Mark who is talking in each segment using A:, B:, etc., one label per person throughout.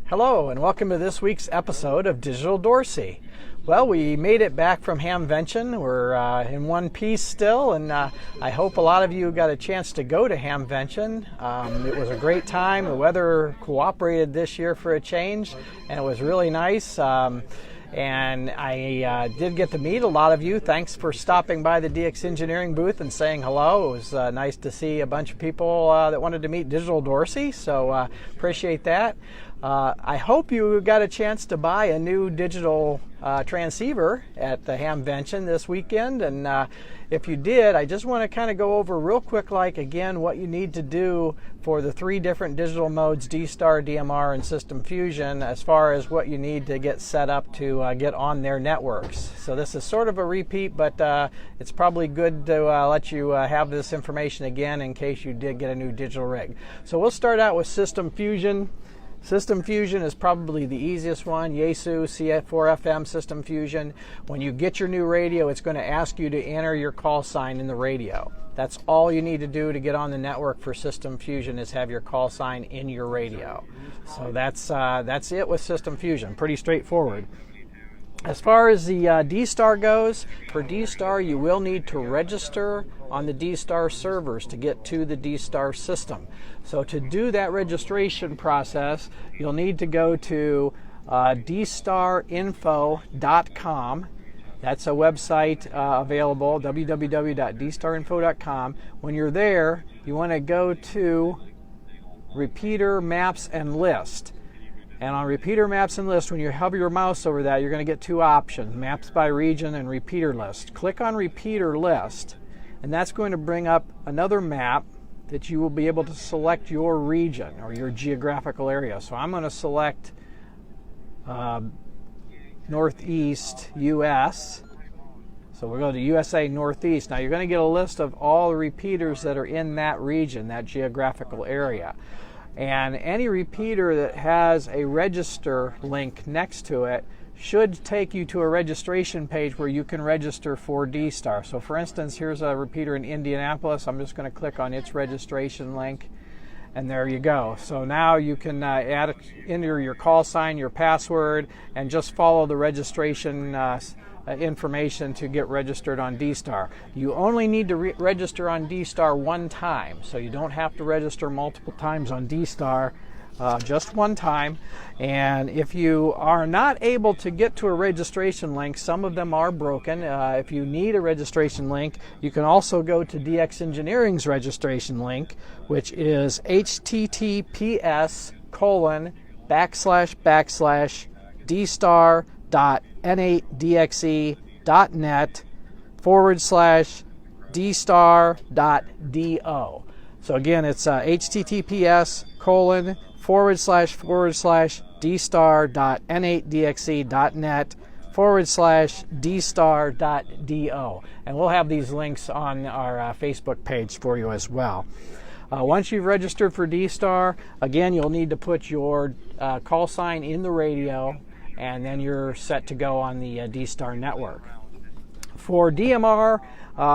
A: Hello and welcome to this week's episode of Digital Dorsey. Well, we made it back from Hamvention. We're in one piece still, and I hope a lot of you got a chance to go to Hamvention. It was a great time. The weather cooperated this year for a change, and it was really nice. And I did get to meet a lot of you. Thanks for stopping by the DX Engineering booth and saying hello. It was nice to see a bunch of people that wanted to meet Digital Dorsey, so appreciate that. I hope you got a chance to buy a new digital transceiver at the Hamvention this weekend, and if you did, I just want to kind of go over real quick, again, what you need to do for the three different digital modes, D-Star, DMR, and System Fusion, as far as what you need to get set up to get on their networks. So this is sort of a repeat, but it's probably good to let you have this information again in case you did get a new digital rig. So we'll start out with System Fusion. System Fusion is probably the easiest one. Yaesu CF4FM System Fusion. When you get your new radio, it's going to ask you to enter your call sign in the radio. That's all you need to do to get on the network for System Fusion, is have your call sign in your radio. So that's it with System Fusion. Pretty straightforward. As far as the D-Star goes, for D-Star you will need to register on the D-Star servers to get to the D-Star system. So to do that registration process, you'll need to go to dstarinfo.com. That's a website available, www.dstarinfo.com. When you're there, you want to go to Repeater Maps and List. And on Repeater Maps and List, when you hover your mouse over that, you're going to get two options, Maps by Region and Repeater List. Click on Repeater List, and that's going to bring up another map that you will be able to select your region or your geographical area. So I'm going to select Northeast US. So we're going to USA Northeast. Now you're going to get a list of all the repeaters that are in that region, that geographical area. And any repeater that has a register link next to it should take you to a registration page where you can register for D-Star. So for instance, here's a repeater in Indianapolis. I'm just going to click on its registration link, and there you go. So now you can enter your call sign, your password, and just follow the registration information to get registered on D-Star. You only need to register on D-Star one time, so you don't have to register multiple times on D-Star, just one time. And if you are not able to get to a registration link, some of them are broken. If you need a registration link, you can also go to DX Engineering's registration link, which is https://dstar.n8dxe.net/dstar.do. So again, it's https://dstar.n8dxe.net/dstar.do. And we'll have these links on our Facebook page for you as well. Once you've registered for D-Star, again, you'll need to put your call sign in the radio, and then you're set to go on the D-Star network. For DMR,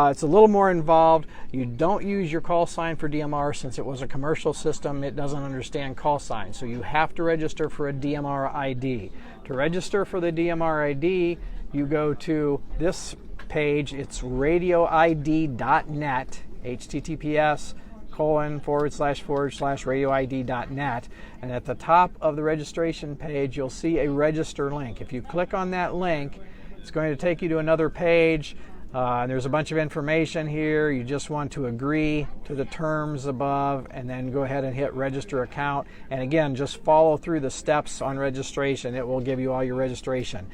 A: it's a little more involved. You don't use your call sign for DMR since it was a commercial system. It doesn't understand call signs, so you have to register for a DMR ID. To register for the DMR ID, you go to this page. It's radioid.net, https://radioid.net, and at the top of the registration page you'll see a register link. If you click on that link, it's going to take you to another page. There's a bunch of information here. You just want to agree to the terms above and then go ahead and hit register account. And again, just follow through the steps on registration. It will give you all your registration.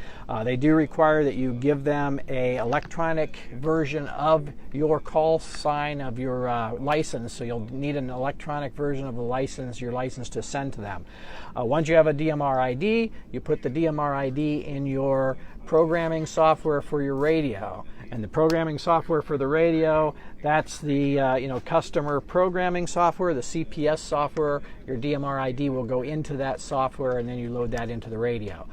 A: They do require that you give them a electronic version of your call sign of your license. So you'll need an electronic version of the license, your license, to send to them. Once you have a DMR ID, you put the DMR ID in your programming software for your radio. And the programming software for the radio, that's the customer programming software, the CPS software. Your DMR ID will go into that software, and then you load that into the radio.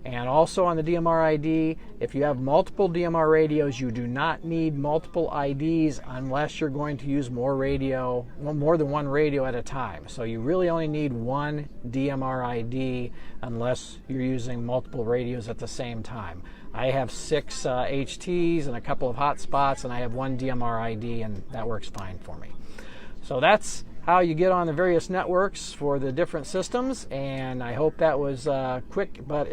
B: And also on the DMR ID, if you have multiple DMR radios, you do not need multiple IDs unless you're going to use more than one radio at a time. So you really only need one DMR ID unless you're using multiple radios at the same time. I have 6 HTs and a couple of hotspots, and I have one DMR ID, and that works fine for me. So that's how you get on the various networks for the different systems, and I hope that was a quick but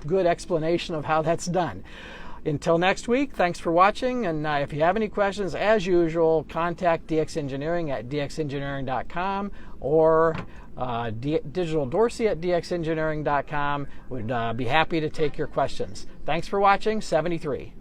B: good explanation of how that's done. Until next week, thanks for watching, and if you have any questions, as usual, contact DX Engineering at dxengineering.com or Digital Dorsey at dxengineering.com. Would be happy to take your questions. Thanks for watching. 73.